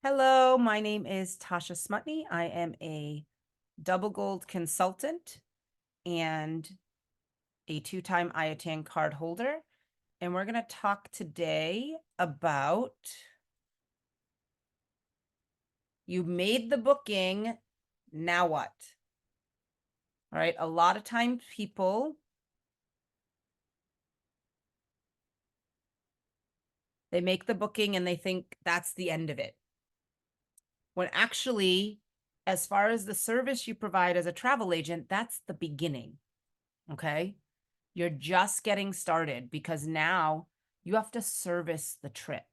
Hello, my name is Tasha Smutney. I am a double gold consultant and a two-time IATAN card holder. And we're going to talk today about you made the booking, now what? All right, a lot of times people, they make the booking and they think that's the end of it. When actually, as far as the service you provide as a travel agent, that's the beginning, okay? You're just getting started because now you have to service the trip.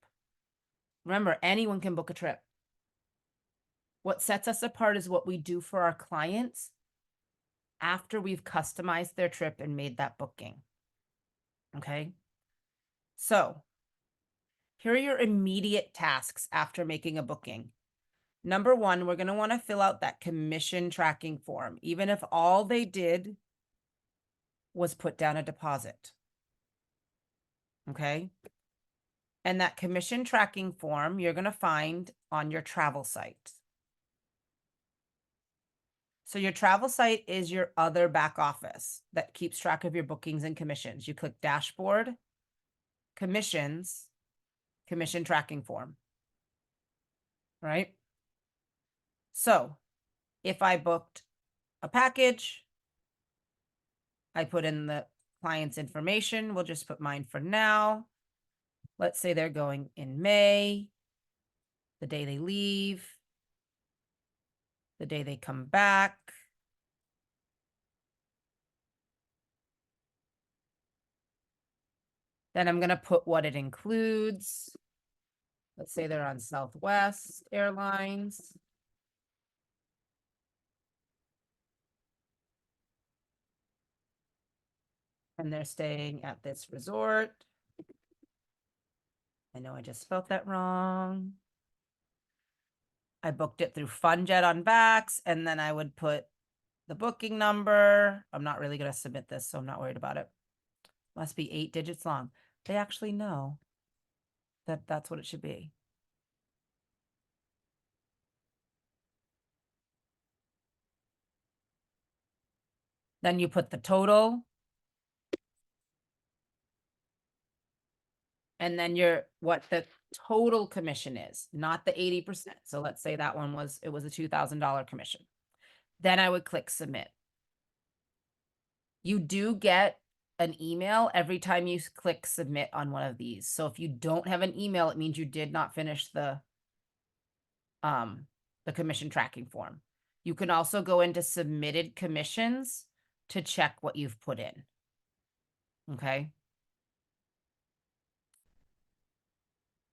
Remember, anyone can book a trip. What sets us apart is what we do for our clients after we've customized their trip and made that booking. Okay. So here are your immediate tasks after making a booking. Number one, we're going to want to fill out that commission tracking form, even if all they did was put down a deposit. Okay. And that commission tracking form you're going to find on your travel site. So your travel site is your other back office that keeps track of your bookings and commissions. You click dashboard, commissions, commission tracking form, right? So if I booked a package, I put in the client's information. We'll just put mine for now. Let's say they're going in May, the day they leave, the day they come back. Then I'm going to put what it includes. Let's say they're on Southwest Airlines. And they're staying at this resort. I know I just spelled that wrong. I booked it through FunJet on Vax, and then I would put the booking number. I'm not really going to submit this, so I'm not worried about it. Must be 8 digits long. They actually know that that's what it should be. Then you put the total. And then what the total commission is, not the 80%. So let's say that one was, it was a $2,000 commission. Then I would click submit. You do get an email every time you click submit on one of these. So if you don't have an email, it means you did not finish the commission tracking form. You can also go into submitted commissions to check what you've put in. Okay.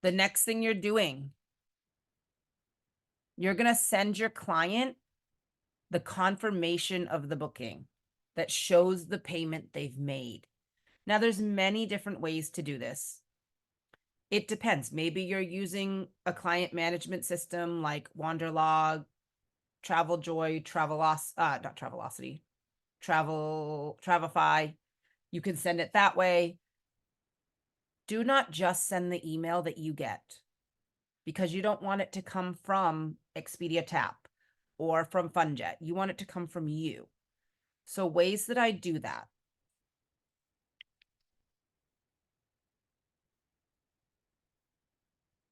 The next thing you're doing, you're going to send your client the confirmation of the booking that shows the payment they've made. Now, there's many different ways to do this. It depends. Maybe you're using a client management system like Wanderlog, TravelJoy, not Travelocity, Travefy. You can send it that way. Do not just send the email that you get because you don't want it to come from Expedia Tap or from FunJet. You want it to come from you. So ways that I do that.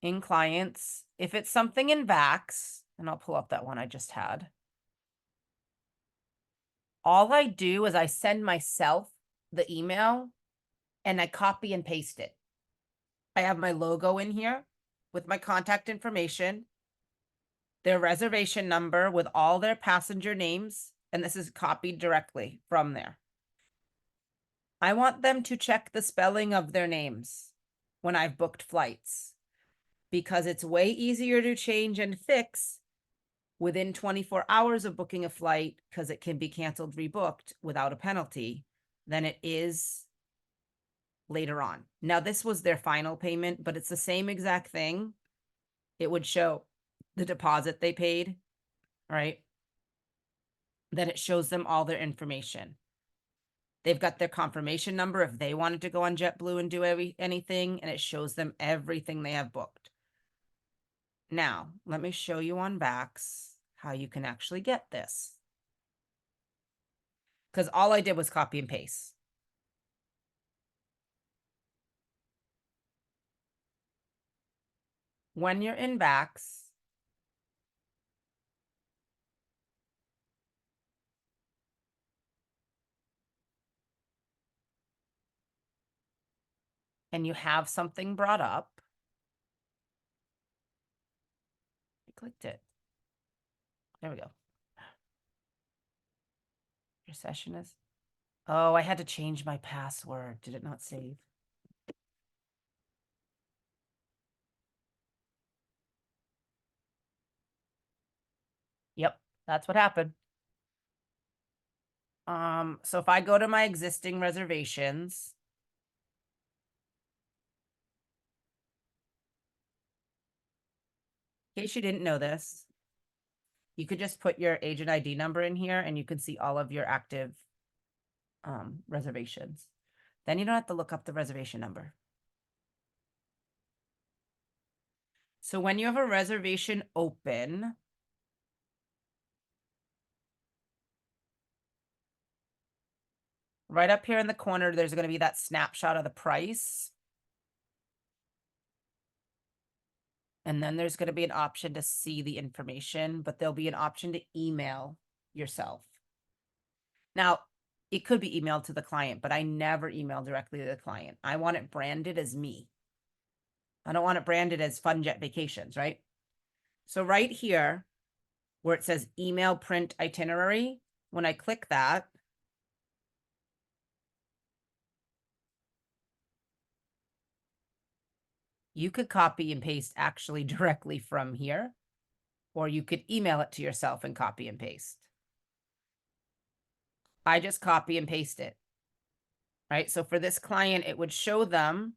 In clients, if it's something in Vax, and I'll pull up that one I just had. All I do is I send myself the email and I copy and paste it. I have my logo in here with my contact information, their reservation number with all their passenger names, and this is copied directly from there. I want them to check the spelling of their names when I've booked flights because it's way easier to change and fix within 24 hours of booking a flight because it can be canceled, rebooked without a penalty than it is later on. Now, this was their final payment, but it's the same exact thing. It would show the deposit they paid, right? Then it shows them all their information. They've got their confirmation number if they wanted to go on JetBlue and do anything, and it shows them everything they have booked. Now, let me show you on Vax how you can actually get this. Because all I did was copy and paste. When you're in Vax, and you have something brought up, I clicked it. There we go. Your session is, oh, I had to change my password. Did it not save? Yep, that's what happened. So if I go to my existing reservations, in case you didn't know this, you could just put your agent ID number in here and you can see all of your active reservations. Then you don't have to look up the reservation number. So when you have a reservation open, right up here in the corner, there's going to be that snapshot of the price. And then there's going to be an option to see the information, but there'll be an option to email yourself. Now, it could be emailed to the client, but I never email directly to the client. I want it branded as me. I don't want it branded as Funjet Vacations, right? So right here, where it says email print itinerary, when I click that, you could copy and paste actually directly from here, or you could email it to yourself and copy and paste. I just copy and paste it, right? So for this client, it would show them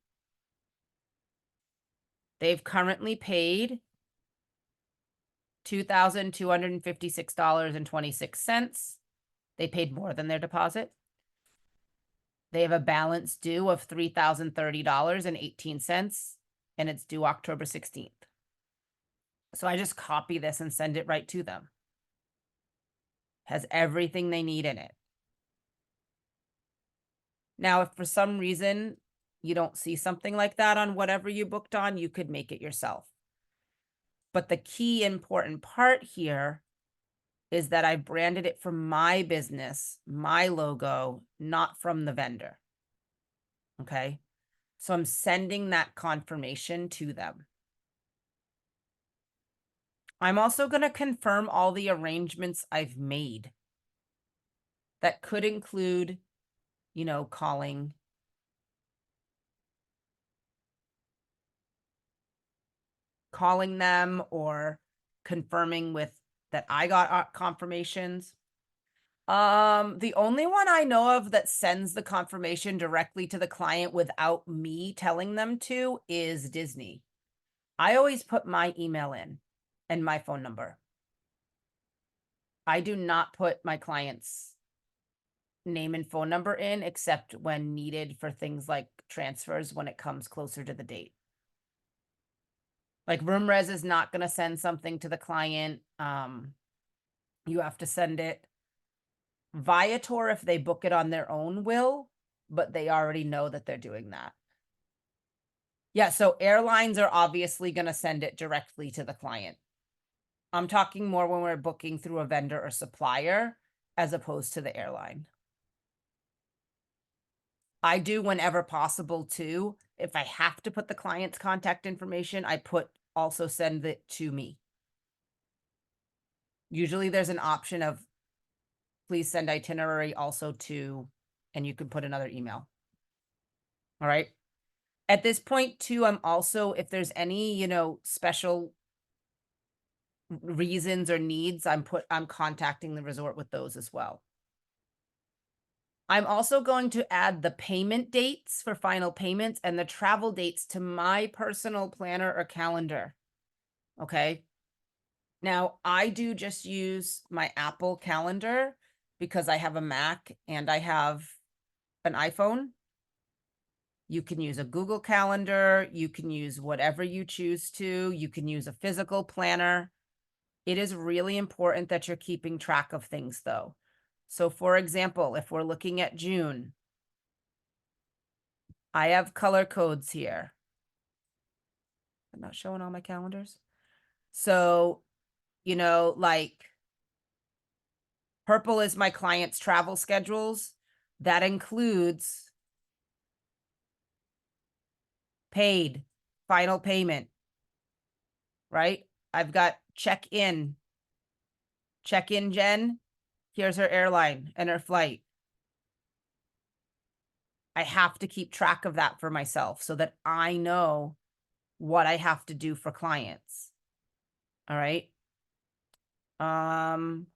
they've currently paid $2,256.26. They paid more than their deposit. They have a balance due of $3,030.18, and it's due October 16th. So I just copy this and send it right to them. Has everything they need in it. Now, if for some reason you don't see something like that on whatever you booked on, you could make it yourself. But the key important part here is that I branded it from my business, my logo, not from the vendor. Okay. So I'm sending that confirmation to them. I'm also going to confirm all the arrangements I've made. That could include, you know, calling them or confirming with that I got confirmations. The only one I know of that sends the confirmation directly to the client without me telling them to is Disney. I always put my email in and my phone number. I do not put my client's name and phone number in except when needed for things like transfers when it comes closer to the date. Like RoomRez is not going to send something to the client. You have to send it. Viator, if they book it on their own, will, but they already know that they're doing that. Yeah, so airlines are obviously going to send it directly to the client. I'm talking more when we're booking through a vendor or supplier as opposed to the airline. I do whenever possible too. If I have to put the client's contact information, I also send it to me. Usually there's an option of please send itinerary also to, and you can put another email. All right. At this point too, I'm also, if there's any, you know, special reasons or needs, I'm contacting the resort with those as well. I'm also going to add the payment dates for final payments and the travel dates to my personal planner or calendar. Okay. Now, I do just use my Apple Calendar because I have a Mac and I have an iPhone. You can use a Google Calendar. You can use whatever you choose to. You can use a physical planner. It is really important that you're keeping track of things though. So for example, if we're looking at June, I have color codes here. I'm not showing all my calendars. So, you know, like purple is my client's travel schedules. That includes paid, final payment, right? I've got check-in Jen. Here's her airline and her flight. I have to keep track of that for myself so that I know what I have to do for clients. All right. And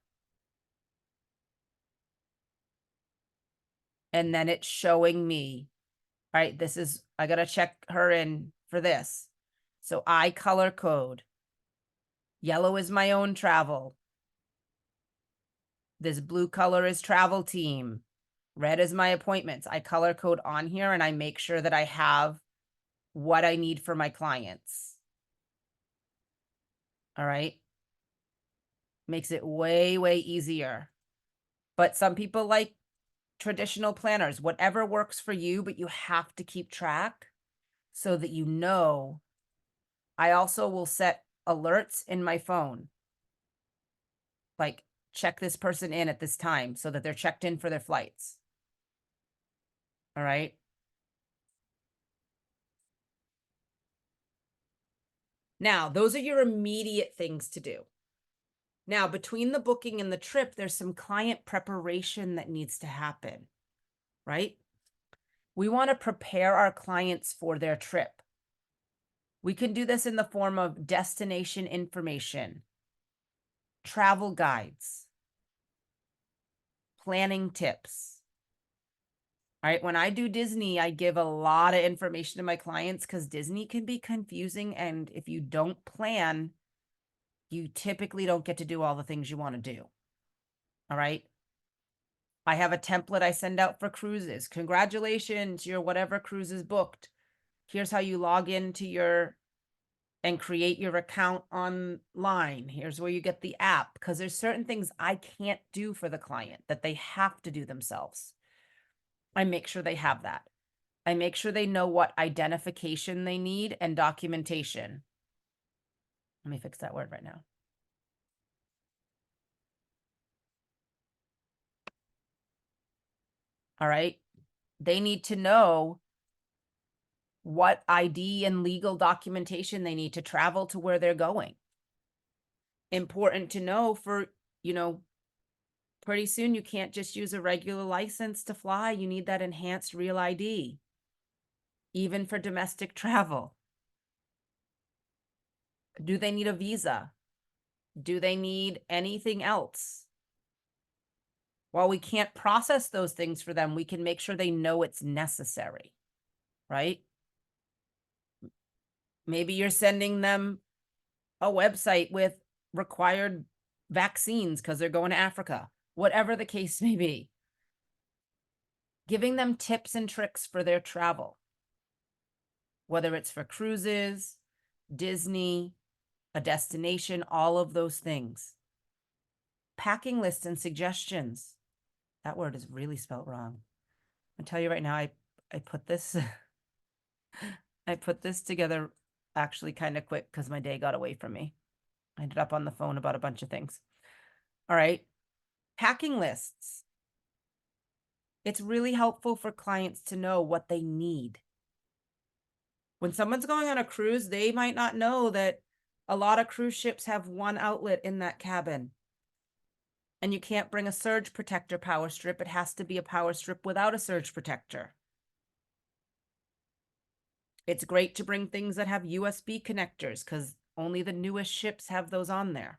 then it's showing me, all right, this is, I got to check her in for this. So I color code. Yellow is my own travel. This blue color is travel team. Red is my appointments. I color code on here and I make sure that I have what I need for my clients. All right. Makes it way, way easier. But some people like traditional planners, whatever works for you, but you have to keep track so that you know. I also will set alerts in my phone. Like check this person in at this time so that they're checked in for their flights. All right. Now, those are your immediate things to do. Now, between the booking and the trip, there's some client preparation that needs to happen, right? We want to prepare our clients for their trip. We can do this in the form of destination information, travel guides, planning tips. All right, when I do Disney, I give a lot of information to my clients because Disney can be confusing. And if you don't plan, you typically don't get to do all the things you want to do. All right. I have a template I send out for cruises. Congratulations, your whatever cruise is booked. Here's how you log into your and create your account online. Here's where you get the app because there's certain things I can't do for the client that they have to do themselves. I make sure they have that. I make sure they know what identification they need and documentation. Let me fix that word right now. All right. They need to know what ID and legal documentation they need to travel to where they're going. Important to know for, pretty soon you can't just use a regular license to fly. You need that enhanced real ID, even for domestic travel. Do they need a visa? Do they need anything else? While we can't process those things for them, we can make sure they know it's necessary, right? Maybe you're sending them a website with required vaccines because they're going to Africa, whatever the case may be. Giving them tips and tricks for their travel, whether it's for cruises, Disney, a destination, all of those things. Packing lists and suggestions. That word is really spelled wrong. I'll tell you right now, I put this, I put this together actually kind of quick because my day got away from me. I ended up on the phone about a bunch of things. All right. Packing lists. It's really helpful for clients to know what they need. When someone's going on a cruise, they might not know that a lot of cruise ships have one outlet in that cabin. And you can't bring a surge protector power strip. It has to be a power strip without a surge protector. It's great to bring things that have USB connectors because only the newest ships have those on there.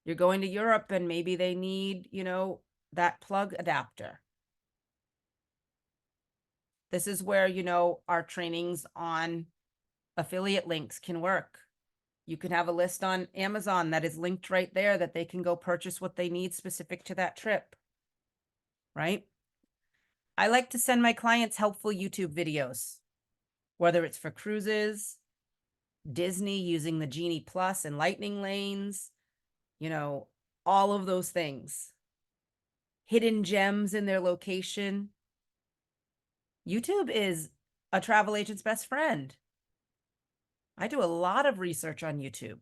You're going to Europe and maybe they need, that plug adapter. This is where, our trainings on affiliate links can work. You can have a list on Amazon that is linked right there that they can go purchase what they need specific to that trip, right? I like to send my clients helpful YouTube videos, whether it's for cruises, Disney using the Genie Plus and Lightning lanes, you know, all of those things. Hidden gems in their location. YouTube is a travel agent's best friend. I do a lot of research on YouTube.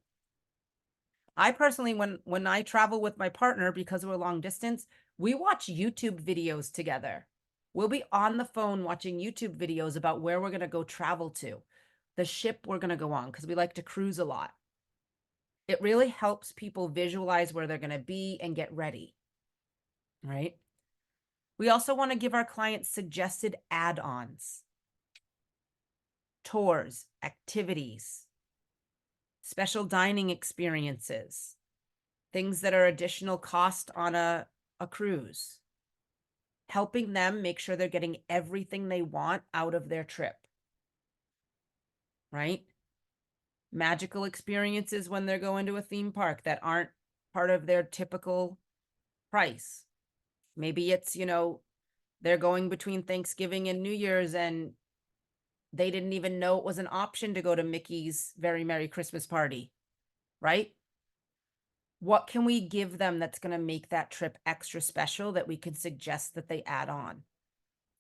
I personally, when I travel with my partner because we're long distance, we watch YouTube videos together. We'll be on the phone watching YouTube videos about where we're going to go travel to, the ship we're going to go on, because we like to cruise a lot. It really helps people visualize where they're going to be and get ready, right? We also want to give our clients suggested add-ons, tours, activities, special dining experiences, things that are additional cost on a cruise, helping them make sure they're getting everything they want out of their trip, right? Magical experiences when they're going to a theme park that aren't part of their typical price. Maybe it's, they're going between Thanksgiving and New Year's and they didn't even know it was an option to go to Mickey's Very Merry Christmas Party, right? What can we give them that's going to make that trip extra special that we can suggest that they add on,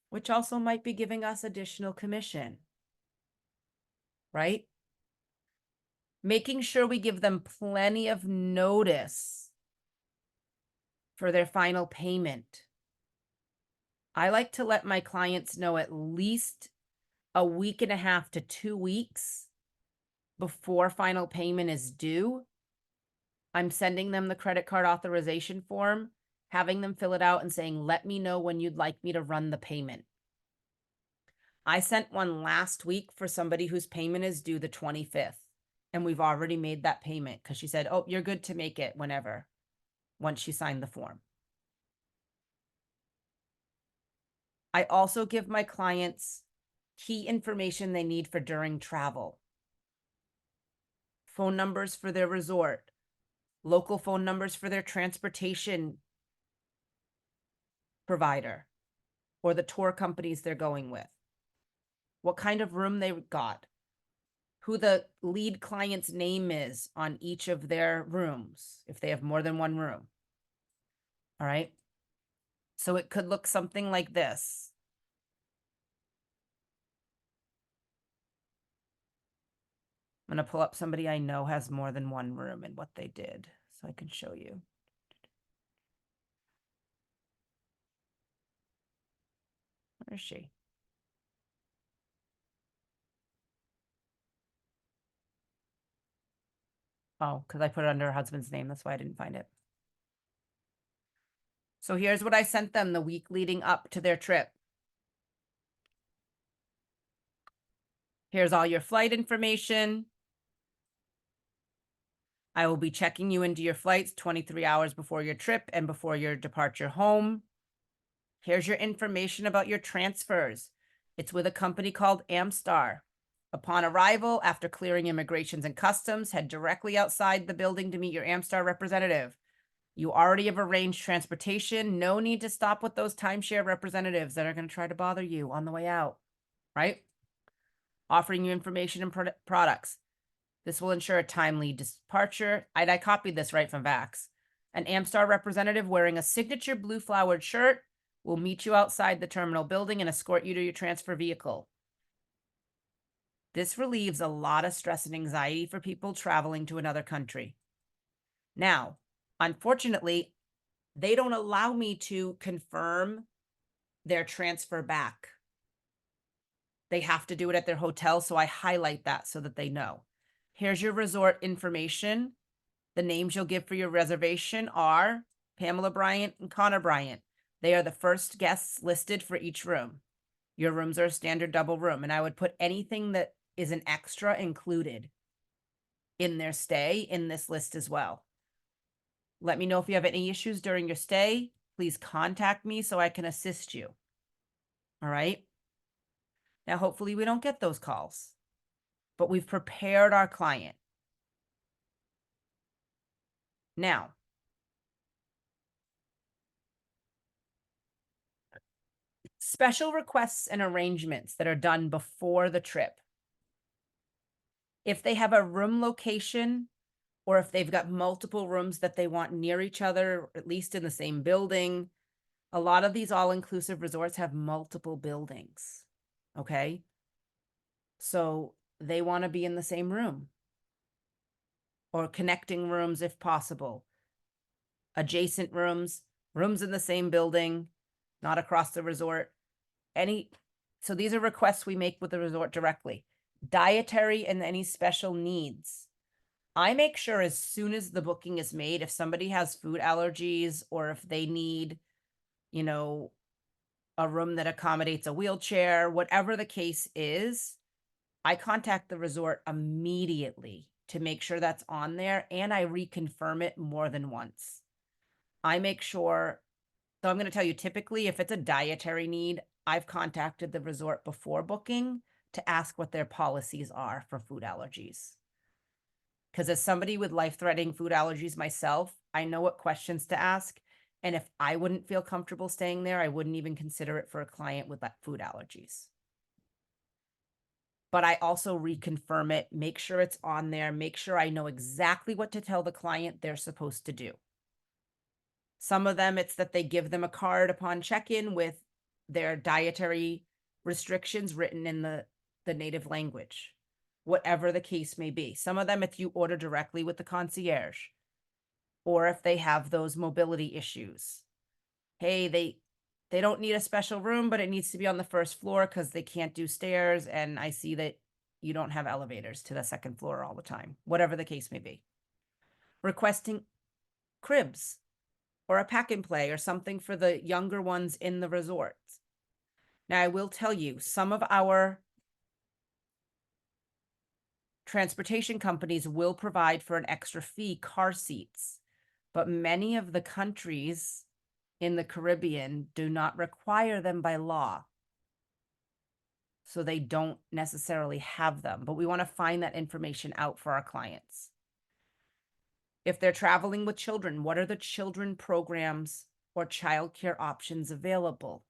which also might be giving us additional commission, right? Making sure we give them plenty of notice for their final payment. I like to let my clients know at least a week and a half to 2 weeks before final payment is due. I'm sending them the credit card authorization form, having them fill it out and saying, let me know when you'd like me to run the payment. I sent one last week for somebody whose payment is due the 25th, and we've already made that payment because she said, oh, you're good to make it whenever, once she signed the form. I also give my clients key information they need for during travel. Phone numbers for their resort, local phone numbers for their transportation provider or the tour companies they're going with, what kind of room they got, who the lead client's name is on each of their rooms, if they have more than one room. All right. So it could look something like this. I'm going to pull up somebody I know has more than one room and what they did so I can show you. Where is she? Oh, because I put it under her husband's name. That's why I didn't find it. So here's what I sent them the week leading up to their trip. Here's all your flight information. I will be checking you into your flights 23 hours before your trip and before your departure home. Here's your information about your transfers. It's with a company called Amstar. Upon arrival, after clearing immigrations and customs, head directly outside the building to meet your Amstar representative. You already have arranged transportation. No need to stop with those timeshare representatives that are going to try to bother you on the way out, right? Offering you information and products. This will ensure a timely departure. I copied this right from Vax. An Amstar representative wearing a signature blue flowered shirt will meet you outside the terminal building and escort you to your transfer vehicle. This relieves a lot of stress and anxiety for people traveling to another country. Now, unfortunately, they don't allow me to confirm their transfer back. They have to do it at their hotel, so I highlight that so that they know. Here's your resort information. The names you'll give for your reservation are Pamela Bryant and Connor Bryant. They are the first guests listed for each room. Your rooms are a standard double room, and I would put anything that is an extra included in their stay in this list as well. Let me know if you have any issues during your stay. Please contact me so I can assist you. All right. Now, hopefully we don't get those calls, but we've prepared our client. Now, Special requests and arrangements that are done before the trip. If they have a room location, or if they've got multiple rooms that they want near each other, at least in the same building, a lot of these all-inclusive resorts have multiple buildings, okay? So they want to be in the same room or connecting rooms if possible, adjacent rooms, rooms in the same building, not across the resort. So these are requests we make with the resort directly. Dietary and any special needs. I make sure as soon as the booking is made, if somebody has food allergies or if they need, you know, a room that accommodates a wheelchair, whatever the case is, I contact the resort immediately to make sure that's on there, and I reconfirm it more than once. I make sure, so I'm going to tell you, typically, if it's a dietary need, I've contacted the resort before booking to ask what their policies are for food allergies. Because as somebody with life-threatening food allergies myself, I know what questions to ask. And if I wouldn't feel comfortable staying there, I wouldn't even consider it for a client with food allergies. But I also reconfirm it, make sure it's on there, make sure I know exactly what to tell the client they're supposed to do. Some of them, it's that they give them a card upon check-in with their dietary restrictions written in the native language, whatever the case may be. Some of them, if you order directly with the concierge, or if they have those mobility issues. Hey, they don't need a special room, but it needs to be on the first floor because they can't do stairs. And I see that you don't have elevators to the second floor all the time, whatever the case may be. Requesting cribs or a pack and play or something for the younger ones in the resorts. Now, I will tell you, some of our transportation companies will provide for an extra fee car seats, but many of the countries in the Caribbean do not require them by law. So they don't necessarily have them, but we want to find that information out for our clients. If they're traveling with children, what are the children programs or childcare options available?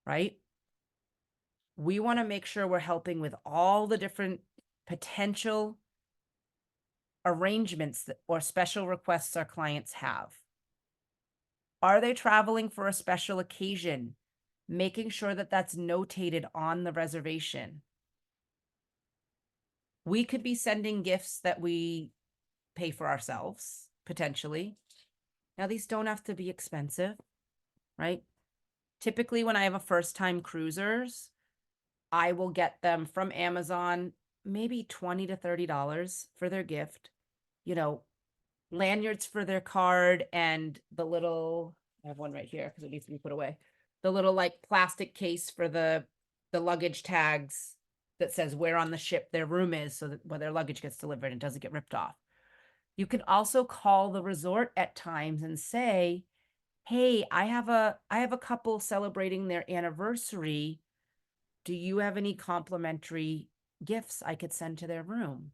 Right? We want to make sure we're helping with all the different potential arrangements or special requests our clients have. Are they traveling for a special occasion? Making sure that that's notated on the reservation. We could be sending gifts that we pay for ourselves, potentially. Now, these don't have to be expensive, right? Typically, when I have a first-time cruisers, I will get them from Amazon, maybe $20 to $30 for their gift. You know, lanyards for their card and the little, I have one right here because it needs to be put away. The little like plastic case for the luggage tags that says where on the ship their room is so that when their luggage gets delivered, it doesn't get ripped off. You can also call the resort at times and say, hey, I have a couple celebrating their anniversary. Do you have any complimentary gifts I could send to their room?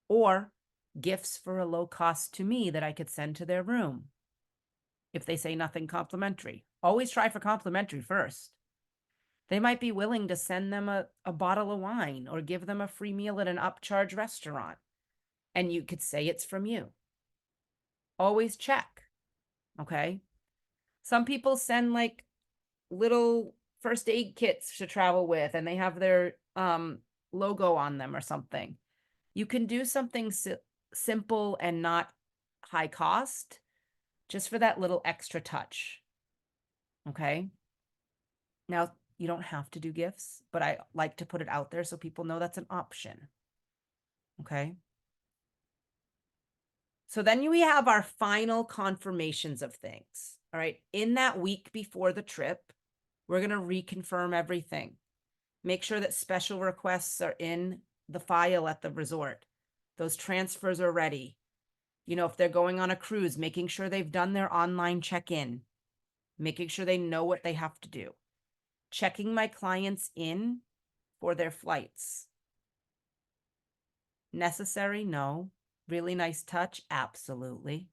Or gifts for a low cost to me that I could send to their room. If they say nothing complimentary, always try for complimentary first. They might be willing to send them a bottle of wine or give them a free meal at an upcharge restaurant. And you could say it's from you. Always check. Okay. Some people send like little first aid kits to travel with and they have their logo on them or something. You can do something simple and not high cost just for that little extra touch. Okay. Now, you don't have to do gifts, but I like to put it out there so people know that's an option. Okay. So then we have our final confirmations of things. All right. In that week before the trip, we're going to reconfirm everything. Make sure that special requests are in the file at the resort. Those transfers are ready. You know, if they're going on a cruise, making sure they've done their online check-in, making sure they know what they have to do. Checking my clients in for their flights. Necessary? No. Really nice touch? Absolutely.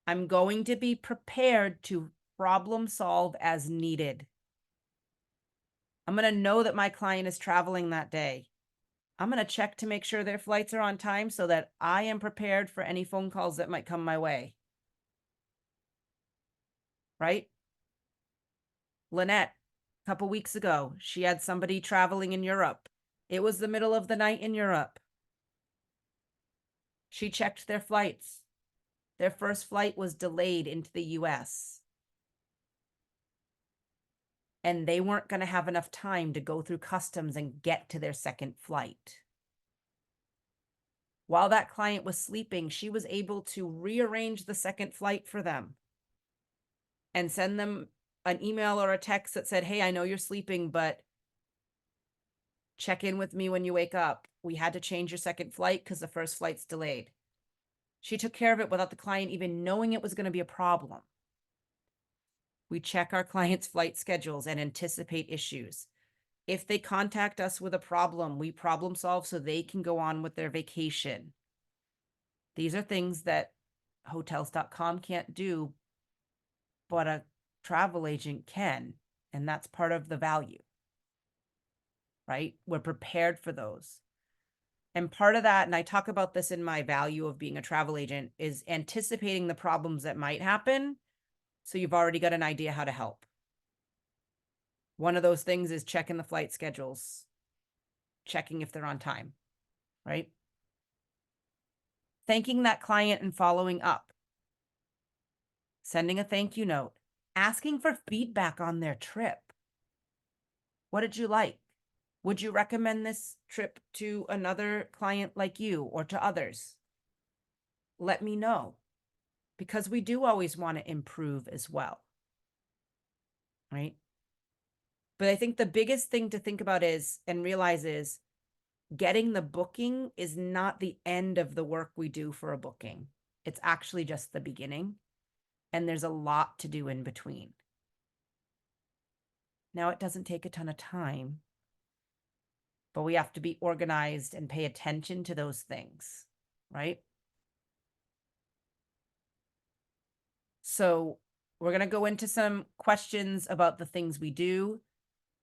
I'm going to be prepared to problem solve as needed. I'm going to know that my client is traveling that day. I'm going to check to make sure their flights are on time so that I am prepared for any phone calls that might come my way. Right? Lynette, a couple weeks ago, she had somebody traveling in Europe. It was the middle of the night in Europe. She checked their flights. Their first flight was delayed into the US. And they weren't going to have enough time to go through customs and get to their second flight. While that client was sleeping, she was able to rearrange the second flight for them and send them an email or a text that said, hey, I know you're sleeping, but check in with me when you wake up. We had to change your second flight because the first flight's delayed. She took care of it without the client even knowing it was going to be a problem. We check our clients' flight schedules and anticipate issues. If they contact us with a problem, we problem solve so they can go on with their vacation. These are things that Hotels.com can't do, but a travel agent can, and that's part of the value, right? We're prepared for those. And part of that, and I talk about this in my value of being a travel agent, is anticipating the problems that might happen so you've already got an idea how to help. One of those things is checking the flight schedules, checking if they're on time, right? Thanking that client and following up, sending a thank you note, asking for feedback on their trip. What did you like? Would you recommend this trip to another client like you or to others? Let me know, because we do always want to improve as well, right? But I think the biggest thing to think about is and realize is getting the booking is not the end of the work we do for a booking. It's actually just the beginning. And there's a lot to do in between. Now, it doesn't take a ton of time, but we have to be organized and pay attention to those things, right? So we're going to go into some questions about the things we do.